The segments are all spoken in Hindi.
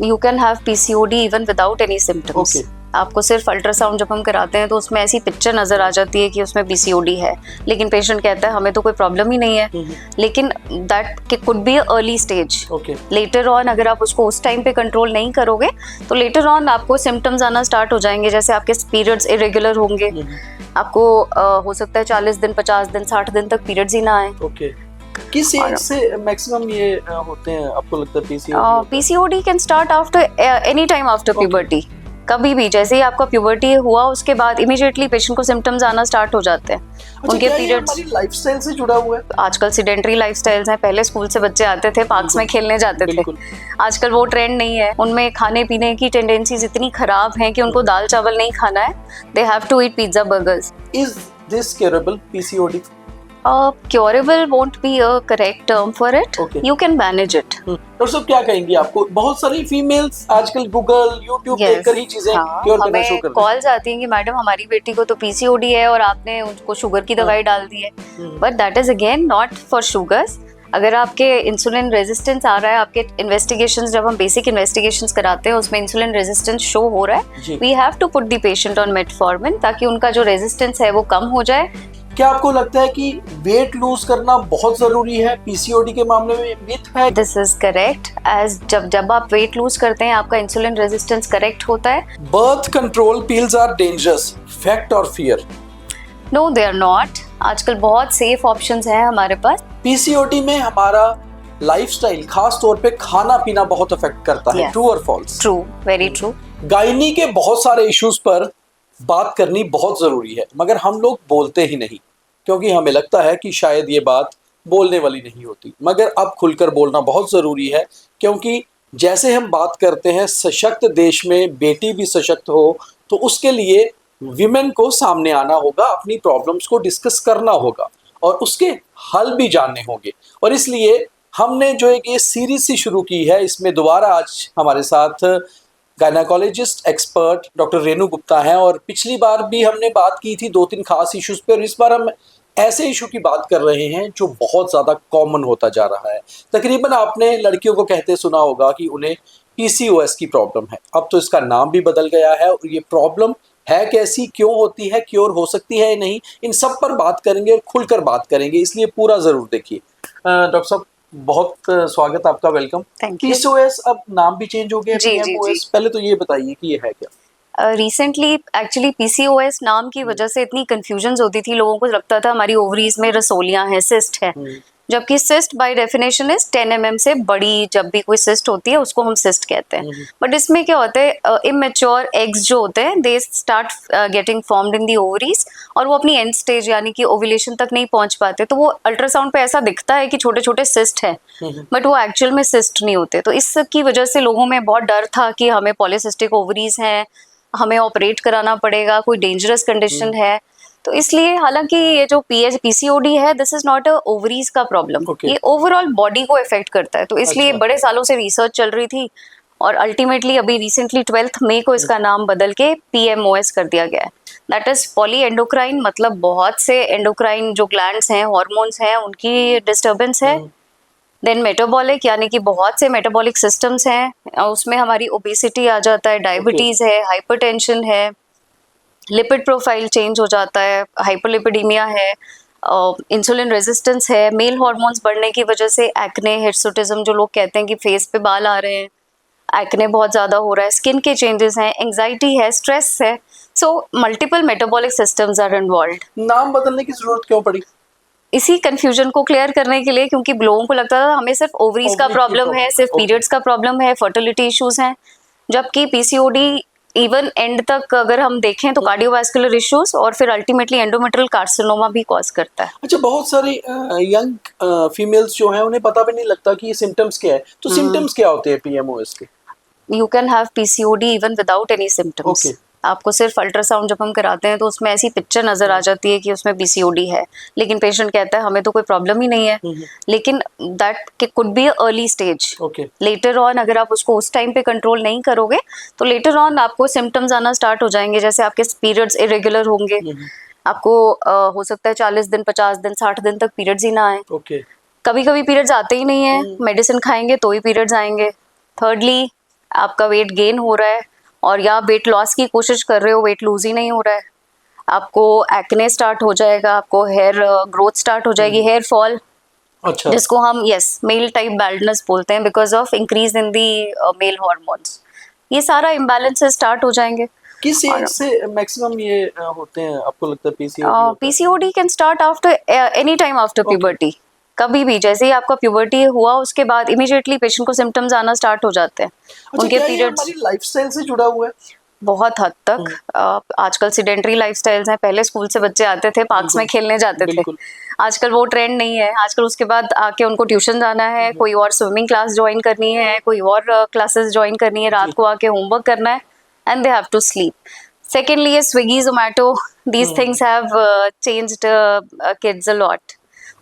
You can have PCOD even without any symptoms. Okay. आपको सिर्फ अल्ट्रासाउंड जब हम कराते हैं तो उसमें ऐसी पिक्चर नजर आ जाती है कि उसमें पीसीओडी है, लेकिन पेशेंट कहता है हमें तो कोई प्रॉब्लम ही नहीं है। लेकिन that could be early stage. Later on अगर आप उसको उस टाइम पे कंट्रोल नहीं करोगे तो लेटर ऑन आपको सिम्टम्स आना स्टार्ट हो जाएंगे, जैसे आपके पीरियड्स इरेगुलर होंगे, आपको हो सकता है 40 दिन 50 दिन 60 दिन तक पीरियड्स ही ना आए। किस एज से मैक्सिमम ये होते हैं आपको लगता है PCOD? PCOD can start after any time after puberty, कभी भी। जैसे ही आपका प्यूबर्टी हुआ उसके बाद इमीडिएटली पेशेंट को सिम्टम्स आना स्टार्ट हो जाते हैं। उनके पीरियड्स हमारी लाइफस्टाइल से जुड़ा हुआ है। आजकल सीडेंटरी लाइफस्टाइल्स हैं। पहले स्कूल से बच्चे आते थे, पार्क्स में खेलने जाते थे। आजकल वो ट्रेंड नहीं है। उनमें खाने पीने की टेंडेंसीज इतनी खराब हैं कि उनको दाल चावल नहीं खाना है, they have to eat pizza burgers. Is this curable PCOD? Curable won't be a correct term for it. You can manage it. Doctor साहब क्या कहेंगी? आपको बहुत सारी फीमेल्स आजकल गूगल यूट्यूब देखकर ही चीजें क्योर करना शुरू कर दी। कॉल्स आती हैं कि मैडम हमारी बेटी को तो पीसीओडी है और आपने उनको शुगर की दवाई डाल दी है, but that is again not for sugars. अगर आपके इंसुलिन रेजिस्टेंस आ रहा है, आपके इन्वेस्टिगेशंस जब हम बेसिक इन्वेस्टिगेशंस कराते हैं उसमें इंसुलिन रेजिस्टेंस शो हो रहा है, we have to put the patient on metformin ताकि उनका जो रेजिस्टेंस है वो कम हो जाए। क्या आपको लगता है कि वेट लूज करना बहुत जरूरी है पीसीओडी के मामले में? मिथ है? This is correct. एज जब आप वेट लूज करते हैं आपका इंसुलिन रेजिस्टेंस करेक्ट होता है। Birth control pills are dangerous, fact और fear? No they are not. आजकल बहुत सेफ ऑप्शंस हैं हमारे पास। पीसीओडी में हमारा लाइफस्टाइल खास तौर पे खाना पीना बहुत अफेक्ट करता है, ट्रू और false? True, very true. Gynae के बहुत सारे इश्यूज पर बात करनी बहुत जरूरी है, मगर हम लोग बोलते ही नहीं क्योंकि हमें लगता है कि शायद ये बात बोलने वाली नहीं होती। मगर अब खुलकर बोलना बहुत ज़रूरी है, क्योंकि जैसे हम बात करते हैं सशक्त देश में बेटी भी सशक्त हो, तो उसके लिए विमेन को सामने आना होगा, अपनी प्रॉब्लम्स को डिस्कस करना होगा और उसके हल भी जानने होंगे। और इसलिए हमने जो एक ये सीरीज सी शुरू की है, इसमें दोबारा आज हमारे साथ gynaecologist expert doctor Renu Gupta हैं। और पिछली बार भी हमने बात की थी 2-3 खास इश्यूज पे, और इस बार हम ऐसे इशू की बात कर रहे हैं जो बहुत ज़्यादा कॉमन होता जा रहा है। तकरीबन आपने लड़कियों को कहते सुना होगा कि उन्हें पीसीओएस की प्रॉब्लम है। अब तो इसका नाम भी बदल गया है, और ये प्रॉब्लम है कैसी, क्यों होती है, क्योर हो सकती है नहीं, इन सब पर बात करेंगे और खुलकर बात करेंगे, इसलिए पूरा ज़रूर देखिए। डॉक्टर साहब बहुत स्वागत आपका, वेलकम। पीसीओएस अब नाम भी चेंज हो गया है पीएमओएस। पहले तो ये बताइए कि ये है क्या? रिसेंटली एक्चुअली पीसीओएस नाम की वजह से इतनी कंफ्यूजन्स होती थी, लोगों को लगता था हमारी ओवरीज में रसोलियां हैं, सिस्ट है, जबकि cyst by definition is 10 mm से बड़ी। जब भी कोई सिस्ट होती है उसको हम सिस्ट कहते हैं। बट इसमें क्या होता है, इमेच्योर एग्स जो होते हैं they start getting formed in the ovaries, और वो अपनी एंड स्टेज यानी कि ओव्यूलेशन तक नहीं पहुंच पाते। तो वो अल्ट्रासाउंड पे ऐसा दिखता है कि छोटे छोटे सिस्ट है, बट वो एक्चुअल में सिस्ट नहीं होते। तो इसकी वजह से लोगों में बहुत डर था कि हमें पॉलीसिस्टिक ओवरीज हैं, हमें ऑपरेट कराना पड़ेगा, कोई डेंजरस कंडीशन है। तो इसलिए हालांकि ये जो पीसीओडी है this is not a ovaries का प्रॉब्लम, ये ओवरऑल बॉडी को इफेक्ट करता है। तो इसलिए बड़े सालों से रिसर्च चल रही थी, और अल्टीमेटली अभी रिसेंटली 12 मई को इसका नाम बदल के पीएमओएस कर दिया गया है। दैट इज पॉली एंडोक्राइन, मतलब बहुत से एंडोक्राइन जो ग्लैंड्स हैं, हॉर्मोन्स हैं, उनकी डिस्टर्बेंस है। देन मेटाबॉलिक, यानी कि बहुत से मेटाबॉलिक सिस्टम्स हैं, उसमें हमारी ओबेसिटी आ जाता है, डायबिटीज है, हाइपरटेंशन है, लिपिड प्रोफाइल चेंज हो जाता है, हाइपरलिपिडीमिया है, इंसुलिन रेजिस्टेंस है, मेल हार्मोन्स बढ़ने की वजह से एक्ने, हिर्सुटिज्म जो लोग कहते हैं कि फेस पे बाल आ रहे हैं, एक्ने बहुत ज़्यादा हो रहा है, स्किन के चेंजेस हैं, एंग्जाइटी है, स्ट्रेस है। So multiple metabolic systems are involved. नाम बदलने की जरूरत क्यों पड़ी? इसी कंफ्यूजन को क्लियर करने के लिए, क्योंकि लोगों को लगता था हमें सिर्फ ओवरीज का प्रॉब्लम है, सिर्फ पीरियड्स का प्रॉब्लम है, फर्टिलिटी इश्यूज हैं, जबकि पीसीओडी इवन एंड तक अगर हम देखें तो कार्डियोवास्कुलर इश्यूज और फिर अल्टीमेटली एंडोमेट्रियल कार्सिनोमा भी कॉज करता है। अच्छा, बहुत सारी यंग फीमेल्स जो हैं उन्हें पता भी नहीं लगता कि ये सिम्टम्स क्या है। तो सिम्टम्स क्या होते हैं पीएमओएस के? You can have PCOD even without any symptoms. आपको सिर्फ अल्ट्रासाउंड जब हम कराते हैं तो उसमें ऐसी पिक्चर नजर आ जाती है कि उसमें पीसीओडी है, लेकिन पेशेंट कहता है हमें तो कोई प्रॉब्लम ही नहीं है। लेकिन that could be early stage. Later on अगर आप उसको उस टाइम पे कंट्रोल नहीं करोगे तो लेटर ऑन आपको सिम्टम्स आना स्टार्ट हो जाएंगे, जैसे आपके पीरियड्स इरेगुलर होंगे, आपको हो सकता है 40 दिन 50 दिन 60 दिन तक पीरियड्स ही ना आए। कभी कभी पीरियड्स आते ही नहीं है, मेडिसिन खाएंगे तो ही पीरियड्स आएंगे। थर्डली आपका वेट गेन हो रहा है और या वेट लॉस की कोशिश कर रहे हो, वेट लूज ही नहीं हो रहा है, आपको एक्ने स्टार्ट हो जाएगा, आपको हेयर ग्रोथ स्टार्ट हो जाएगी, हेयर फॉल, अच्छा, जिसको हम मेल टाइप बैल्डनेस बोलते हैं because of increase in the male hormones. ये सारा इम्बैलेंस स्टार्ट हो जाएंगे। किस और एज से मैक्सिमम ये होते हैं, आपको लगता है पीसीओडी होता है? PCOD can start after any time after Okay. Puberty. कभी भी, जैसे ही आपका प्यूबर्टी हुआ उसके बाद इमीडिएटली पेशेंट को सिम्टम्स आना स्टार्ट हो जाते हैं। अच्छा, उनके क्या ये पीरियड्स हमारी लाइफस्टाइल से जुड़ा हुआ है? बहुत हद तक आजकल सीडेंटरी लाइफस्टाइल्स हैं। पहले स्कूल से बच्चे आते थे, पार्क्स में खेलने जाते थे, बिल्कुल। आजकल वो ट्रेंड नहीं है। आजकल उसके बाद आके उनको ट्यूशन जाना है, कोई और स्विमिंग क्लास ज्वाइन करनी है, कोई और क्लासेस ज्वाइन करनी है, रात को आके होमवर्क करना है, and they have to sleep. Secondly ये Swiggy Zomato, these things have changed kids a lot.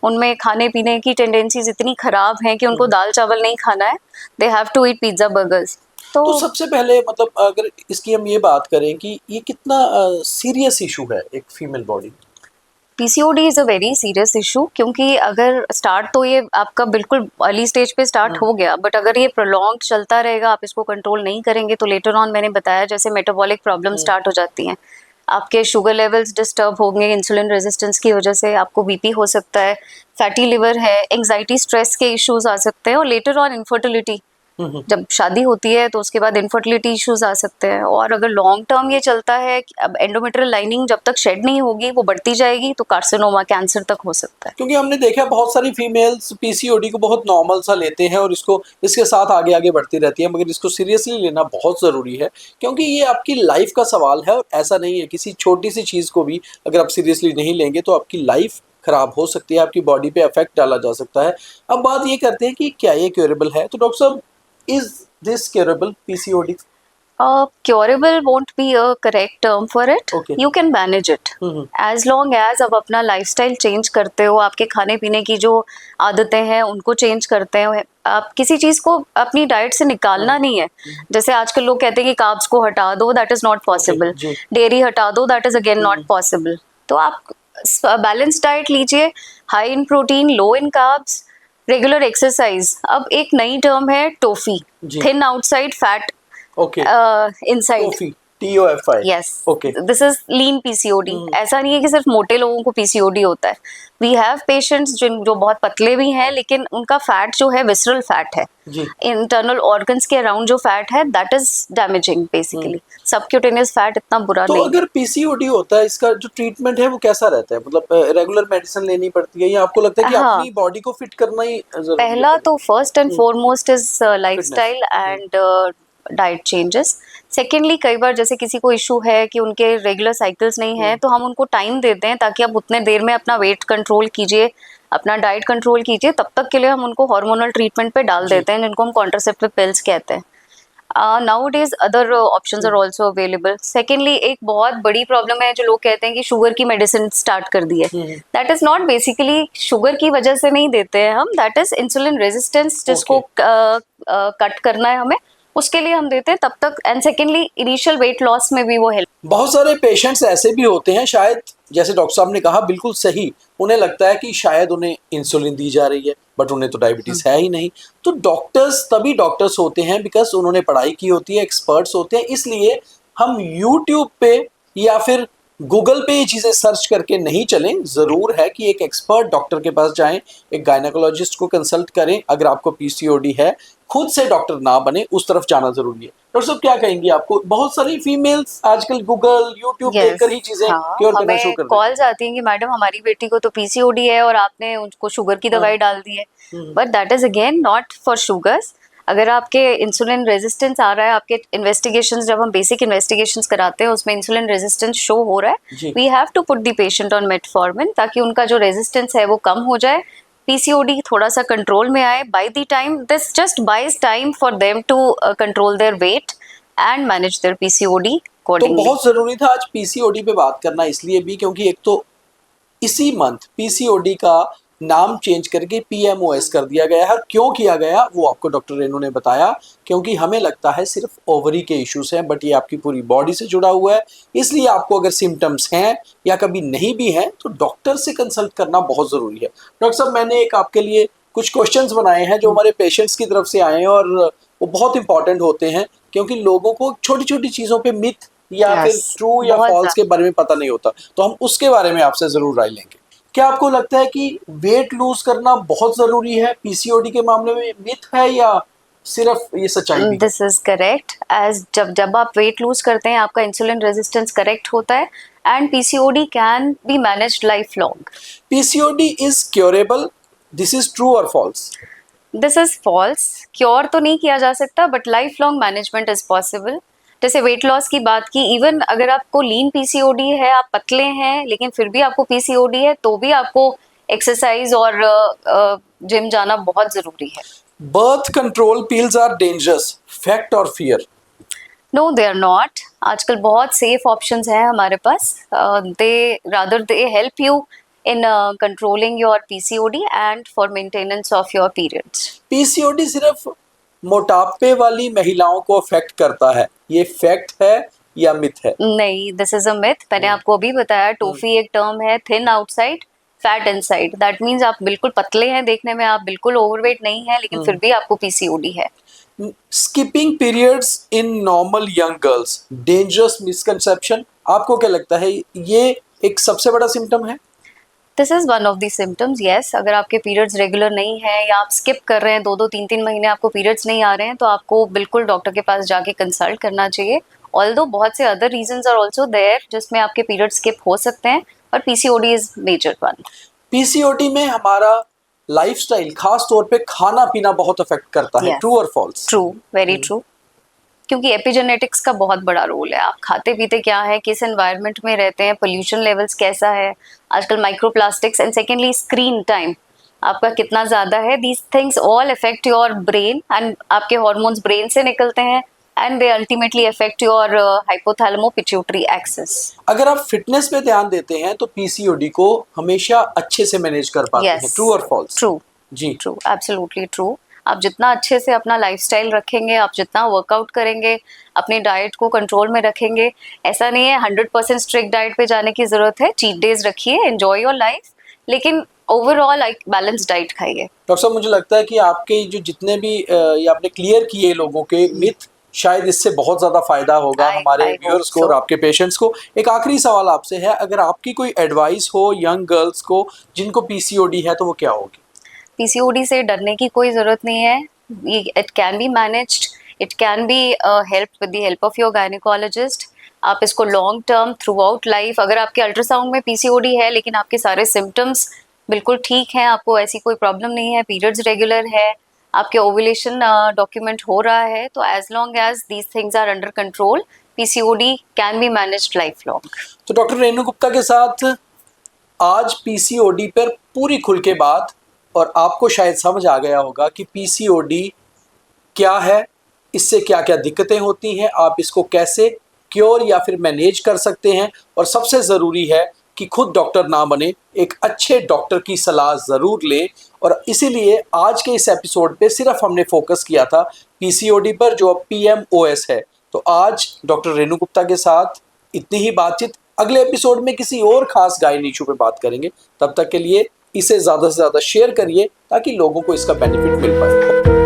उनमें खाने पीने की टेंडेंसीज इतनी खराब हैं कि उनको दाल चावल नहीं खाना है, they have to eat pizza burgers. तो सबसे पहले मतलब अगर इसकी हम ये बात करें कि ये कितना सीरियस इशू है एक फीमेल बॉडी में? PCOD is a very serious issue, क्योंकि अगर स्टार्ट तो ये आपका बिल्कुल अर्ली स्टेज पे स्टार्ट हो गया, बट अगर ये प्रोलॉन्ग चलता रहेगा, आप इसको कंट्रोल नहीं करेंगे, तो लेटर ऑन मैंने बताया जैसे मेटाबॉलिक प्रॉब्लम स्टार्ट हो जाती हैं, आपके शुगर लेवल्स डिस्टर्ब होंगे, इंसुलिन रेजिस्टेंस की वजह से आपको बीपी हो सकता है, फैटी लिवर है, एंग्जाइटी स्ट्रेस के इश्यूज आ सकते हैं, और लेटर ऑन इनफर्टिलिटी, जब शादी होती है तो उसके बाद इनफर्टिलिटी इश्यूज आ सकते हैं। और अगर लॉन्ग टर्म ये चलता है, अब एंडोमेट्रियल लाइनिंग जब तक शेड नहीं होगी वो बढ़ती जाएगी, तो कार्सिनोमा, कैंसर तक हो सकता है। क्योंकि हमने देखा है बहुत सारी फीमेल्स पीसीओडी को बहुत नॉर्मल सा लेते हैं और इसको इसके साथ आगे आगे बढ़ती रहती है, मगर इसको सीरियसली लेना बहुत ज़रूरी है, क्योंकि ये आपकी लाइफ का सवाल है। और ऐसा नहीं है, किसी छोटी सी चीज़ को भी अगर आप सीरियसली नहीं लेंगे तो आपकी लाइफ खराब हो सकती है, आपकी बॉडी पे इफेक्ट डाला जा सकता है। अब बात ये करते हैं कि क्या ये क्योरेबल है? तो डॉक्टर साहब, is this curable PCOD? Curable won't be a correct term for it. Okay. You can manage it. As long as आप अपना लाइफस्टाइल चेंज करते हो, आपके खाने पीने की जो आदतें हैं उनको चेंज करते हो, आप किसी चीज़ को अपनी डाइट से निकालना नहीं है। जैसे आजकल लोग कहते हैं कि कार्ब्स को हटा दो, दैट इज़ नॉट पॉसिबल, जी। डेयरी हटा दो, that is again not possible. तो आप बैलेंस डाइट लीजिए, high in protein, low in carbs, regular exercise. अब एक नई टर्म है टोफी, जी। Thin outside, fat okay, inside. TOFI, TOFI। Yes, okay. This is lean PCOD. ऐसा नहीं है कि सिर्फ मोटे लोगों को पीसीओडी होता है। वी हैव पेशेंट्स जो बहुत पतले भी हैं, लेकिन उनका फैट जो है विसरल फैट है, जी। इंटरनल ऑर्गन्स के अराउंड जो फैट है, that is damaging basically. Subcutaneous fat इतना बुरा तो नहीं। अगर पीसीओडी होता है, इसका जो ट्रीटमेंट है वो कैसा रहता है? मतलब रेगुलर मेडिसिन लेनी पड़ती है या आपको लगता है कि हाँ, अपनी बॉडी को फिट करना ही जरूरी है? पहला तो first and foremost is lifestyle and diet changes. Secondly, कई बार जैसे किसी को इशू है कि उनके रेगुलर साइकिल्स नहीं है, तो हम उनको टाइम देते हैं ताकि आप उतने देर में अपना वेट कंट्रोल कीजिए, अपना डाइट कंट्रोल कीजिए। तब तक के लिए हम उनको हार्मोनल ट्रीटमेंट पे डाल देते हैं, जिनको हम कॉन्ट्रासेप्टिव पिल्स कहते हैं। Nowadays other options are also available. Secondly, एक बहुत बड़ी प्रॉब्लम है जो लोग कहते हैं कि शुगर की मेडिसिन स्टार्ट कर दी है। That is not, basically sugar की वजह से नहीं देते हैं हम, दैट इज इंसुलिन रेजिस्टेंस, जिसको कट करना है हमें, उसके लिए हम देते हैं तब तक। And secondly, initial weight loss में भी वो हेल्प। बहुत सारे पेशेंट्स ऐसे भी होते हैं, शायद जैसे डॉक्टर साहब ने कहा बिल्कुल सही, उन्हें लगता है कि शायद उन्हें इंसुलिन दी जा रही है, बट उन्हें तो डायबिटीज है ही नहीं। तो डॉक्टर्स तभी डॉक्टर्स होते हैं बिकॉज उन्होंने पढ़ाई की होती है, एक्सपर्ट्स होते हैं। इसलिए हम यूट्यूब पे या फिर गूगल पे ये चीज़ें सर्च करके नहीं चलें। ज़रूर है कि एक एक्सपर्ट डॉक्टर के पास जाएं, एक गायनेकोलॉजिस्ट को कंसल्ट करें। अगर आपको पीसीओडी है, खुद से डॉक्टर ना बने, उस तरफ जाना जरूरी है। डॉक्टर साहब, क्या कहेंगी? आपको बहुत सारी फीमेल्स आजकल गूगल यूट्यूब देखकर ही चीजें क्योर करना शुरू कर देती हैं। कॉल्स आती हैं कि मैडम हमारी बेटी को तो पीसीओडी है और आपने उनको शुगर की दवाई डाल दी है, but that is again not for sugars. अगर आपके इंसुलिन रेजिस्टेंस आ रहा है, आपके इन्वेस्टिगेशंस, जब हम बेसिक इन्वेस्टिगेशंस कराते हैं उसमें इंसुलिन रेजिस्टेंस शो हो रहा है, we have to put the patient on metformin, ताकि उनका जो रेजिस्टेंस है वो कम हो जाए, पीसीओडी थोड़ा सा कंट्रोल में आए। By the time, this just buys time for them to control their weight and manage their PCOD तो अकॉर्डिंगली। बहुत जरूरी था आज पीसीओडी पे बात करना, इसलिए भी क्योंकि एक तो इसी मंथ पीसीओडी का नाम चेंज करके पीएमओएस कर दिया गया है। क्यों किया गया वो आपको डॉक्टर रेनू ने बताया, क्योंकि हमें लगता है सिर्फ ओवरी के इश्यूज हैं, बट ये आपकी पूरी बॉडी से जुड़ा हुआ है। इसलिए आपको अगर सिम्टम्स हैं या कभी नहीं भी हैं तो डॉक्टर से कंसल्ट करना बहुत ज़रूरी है। डॉक्टर साहब, मैंने एक आपके लिए कुछ क्वेश्चंस बनाए हैं जो हमारे पेशेंट्स की तरफ से आए हैं और वो बहुत इंपॉर्टेंट होते हैं क्योंकि लोगों को छोटी छोटी चीजों पे मिथ या Yes, फिर ट्रू या बहुत फॉल्स के बारे में पता नहीं होता, तो हम उसके बारे में आपसे जरूर राय लेंगे। क्या आपको लगता है कि वेट लूज करना बहुत जरूरी है पीसीओडी के मामले में, मिथ है या सिर्फ ये सच्चाई भी है? This is correct. एज जब जब आप वेट लूज करते हैं आपका इंसुलिन रेजिस्टेंस करेक्ट होता है and PCOD can be managed life long. PCOD is curable, this is true और false? This is false. Cure तो नहीं किया जा सकता but life long management is possible. जैसे वेट लॉस की बात की, इवन अगर आपको लीन पीसीओडी है, आप पतले हैं लेकिन फिर भी आपको पीसीओडी है, तो भी आपको एक्सरसाइज और जिम जाना बहुत जरूरी है। Birth control pills are dangerous, fact और fear? No they are not. आजकल बहुत सेफ ऑप्शंस हैं हमारे पास। They help you in controlling your PCOD and for maintenance of your periods. PCOD सिर्फ मोटापे वाली महिलाओं को अफेक्ट करता है, ये फैक्ट है या मिथ है? नहीं, दिस इज अ मिथ। मैंने आपको अभी बताया, टोफी एक टर्म है, thin outside fat inside. That means आप बिल्कुल पतले हैं देखने में, आप बिल्कुल ओवरवेट नहीं है, लेकिन फिर भी आपको पीसीओडी है। Skipping periods in normal young girls, dangerous misconception, आपको क्या लगता है ये एक सबसे बड़ा सिम्टम है? This is one of the symptoms, yes. अगर आपके पीरियड्स रेगुलर नहीं है या आप स्किप कर रहे हैं, 2-2 3-3 महीने आपको पीरियड्स नहीं आ रहे हैं, तो आपको बिल्कुल डॉक्टर के पास जाके कंसल्ट करना चाहिए। ऑल्दो बहुत से other reasons are also there जिसमें आपके पीरियड स्किप हो सकते हैं, पर PCOD is major one. PCOD में हमारा लाइफस्टाइल, खास तौर पे खाना पीना बहुत अफेक्ट करता है, Yes. ट्रू और फॉल्स? True, very true. क्योंकि एपिजेनेटिक्स का बहुत बड़ा रोल है। आप खाते पीते क्या है, किस एनवायरनमेंट में रहते हैं, पोल्यूशन लेवल्स कैसा है, आजकल microplastics, and secondly screen time आपका कितना ज़्यादा है। These things all affect your brain and आपके हॉर्मोन्स ब्रेन से निकलते हैं and they ultimately affect your hypothalamo pituitary axis. अगर आप फिटनेस पे ध्यान देते हैं तो पीसीओडी को हमेशा अच्छे से मैनेज कर पाते हैं, ट्रू और फॉल्स? ट्रू जी, ट्रू, एब्सोल्युटली ट्रू। आप जितना अच्छे से अपना लाइफस्टाइल रखेंगे, आप जितना वर्कआउट करेंगे, अपनी डाइट को कंट्रोल में रखेंगे, ऐसा नहीं है 100% स्ट्रिक्ट डाइट पे जाने की ज़रूरत है। चीट डेज रखिए, एंजॉय योर लाइफ, लेकिन ओवरऑल एक बैलेंस डाइट खाइए। डॉक्टर साहब, मुझे लगता है कि आपके जो जितने भी ये आपने क्लियर किए लोगों के मिथ, शायद इससे बहुत ज़्यादा फायदा होगा हमारे I hope व्यूअर्स को so. और आपके पेशेंट्स को। एक आखिरी सवाल आपसे है, अगर आपकी कोई एडवाइस हो यंग गर्ल्स को जिनको पीसीओडी है, तो वो क्या होगी? पीसीओडी से डरने की कोई ज़रूरत नहीं है। It can be managed, it can be help with the help of your gynaecologist. आप इसको long term through out life, अगर आपके अल्ट्रासाउंड में पीसीओडी है लेकिन आपके सारे सिम्टम्स बिल्कुल ठीक हैं, आपको ऐसी कोई प्रॉब्लम नहीं है, पीरियड्स रेगुलर है, आपके ओवुलेशन डॉक्यूमेंट हो रहा है, तो as long as these things are under control, PCOD can be managed life long. तो डॉक्टर रेणु गुप्ता के साथ आज पीसीओडी पर पूरी खुल के बात, और आपको शायद समझ आ गया होगा कि पीसीओडी क्या है, इससे क्या क्या दिक्कतें होती हैं, आप इसको कैसे क्योर या फिर मैनेज कर सकते हैं, और सबसे ज़रूरी है कि खुद डॉक्टर ना बने, एक अच्छे डॉक्टर की सलाह ज़रूर लें। और इसीलिए आज के इस एपिसोड पे सिर्फ हमने फोकस किया था पीसीओडी पर, जो अब पीएमओएस है। तो आज डॉक्टर रेणु गुप्ता के साथ इतनी ही बातचीत। अगले एपिसोड में किसी और खास गायन इशू पे बात करेंगे। तब तक के लिए इसे ज़्यादा से ज़्यादा शेयर करिए ताकि लोगों को इसका बेनिफिट मिल पाए।